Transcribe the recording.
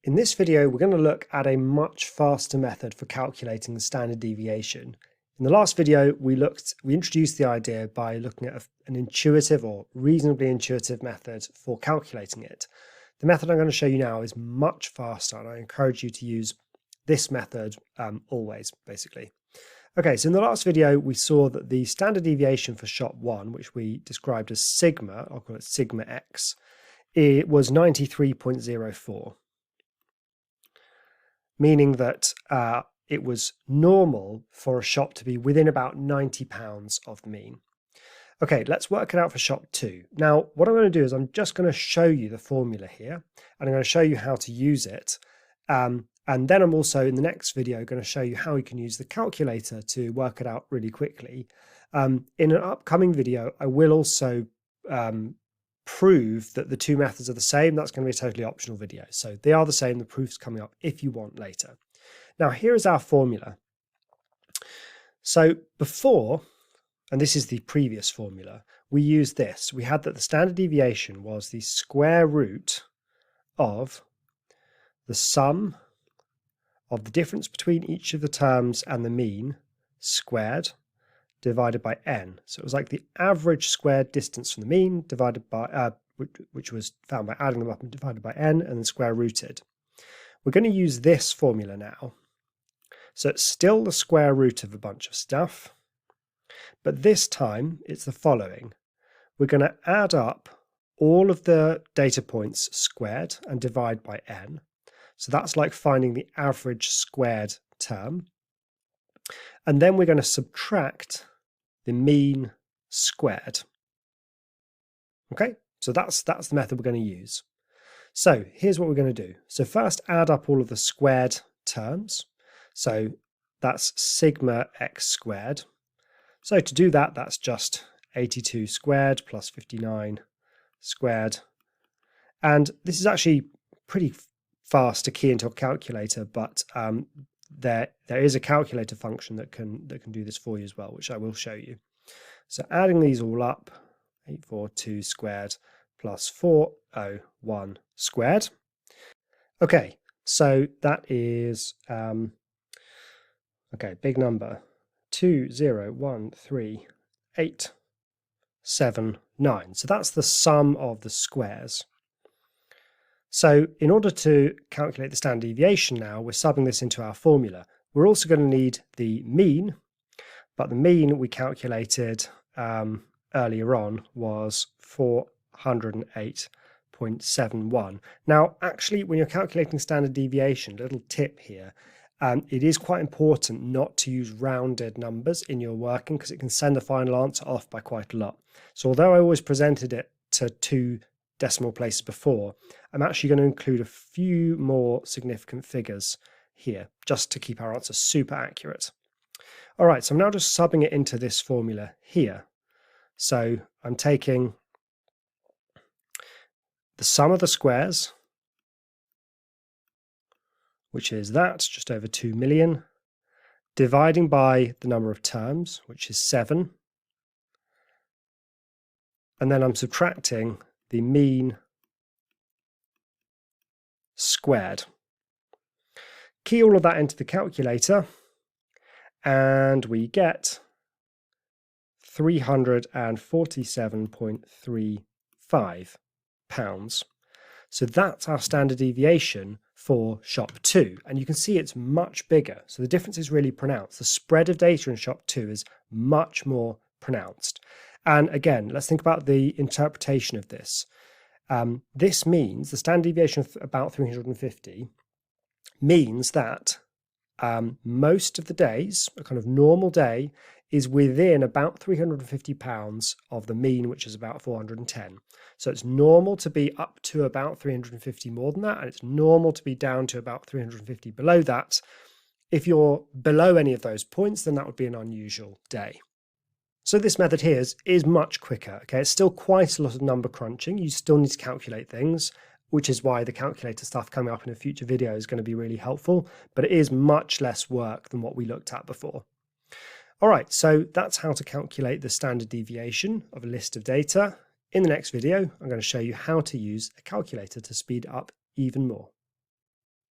In this video, we're going to look at a much faster method for calculating the standard deviation. In the last video, we introduced the idea by looking at an intuitive or reasonably intuitive method for calculating it. The method I'm going to show you now is much faster, and I encourage you to use this method always, basically. Okay, so in the last video, we saw that the standard deviation for shot 1, which we described as sigma, I'll call it sigma x, it was 93.04. Meaning that it was normal for a shot to be within about 90 pounds of the mean. Okay, let's work it out for shot 2. Now, what I'm going to do is I'm just going to show you the formula here, and I'm going to show you how to use it. And then I'm also, in the next video, going to show you how you can use the calculator to work it out really quickly. In an upcoming video, I will also prove that the two methods are the same. That's going to be a totally optional video. So they are the same. The proof's coming up if you want later. Now, here is our formula. So before, and this is the previous formula, we used this. We had that the standard deviation was the square root of the sum of the difference between each of the terms and the mean squared divided by n. So it was like the average squared distance from the mean divided by, which was found by adding them up and divided by n, and then square rooted. We're going to use this formula now. So it's still the square root of a bunch of stuff, but this time it's the following. We're going to add up all of the data points squared and divide by n. So that's like finding the average squared term. And then we're going to subtract the mean squared. Okay, so that's the method we're going to use. So here's what we're going to do. So first add up all of the squared terms. So that's sigma x squared. So to do that, that's just 82 squared plus 59 squared. And this is actually pretty fast to key into a calculator, but there is a calculator function that can do this for you as well, which I will show you. So adding these all up, 842 squared plus 401 squared. Okay, so that is okay, big number, 2013879. So that's the sum of the squares. So in order to calculate the standard deviation now, we're subbing this into our formula. We're also going to need the mean, but the mean we calculated earlier on was 408.71. Now, actually, when you're calculating standard deviation, a little tip here, it is quite important not to use rounded numbers in your working because it can send the final answer off by quite a lot. So although I always presented it to 2 decimal places before, I'm actually going to include a few more significant figures here just to keep our answer super accurate. All right, so I'm now just subbing it into this formula here. So I'm taking the sum of the squares, which is that, just over 2 million, dividing by the number of terms, which is 7. And then I'm subtracting the mean squared. Key all of that into the calculator, and we get 347.35 pounds. So that's our standard deviation for shot 2, and you can see it's much bigger. So the difference is really pronounced. The spread of data in shot 2 is much more pronounced. And again, let's think about the interpretation of this. This means the standard deviation of about 350 means that most of the days, a kind of normal day, is within about 350 pounds of the mean, which is about 410. So it's normal to be up to about 350 more than that, and it's normal to be down to about 350 below that. If you're below any of those points, then that would be an unusual day. So this method here is much quicker. Okay, it's still quite a lot of number crunching. You still need to calculate things, which is why the calculator stuff coming up in a future video is going to be really helpful, but it is much less work than what we looked at before. All right, so that's how to calculate the standard deviation of a list of data. In the next video, I'm going to show you how to use a calculator to speed up even more.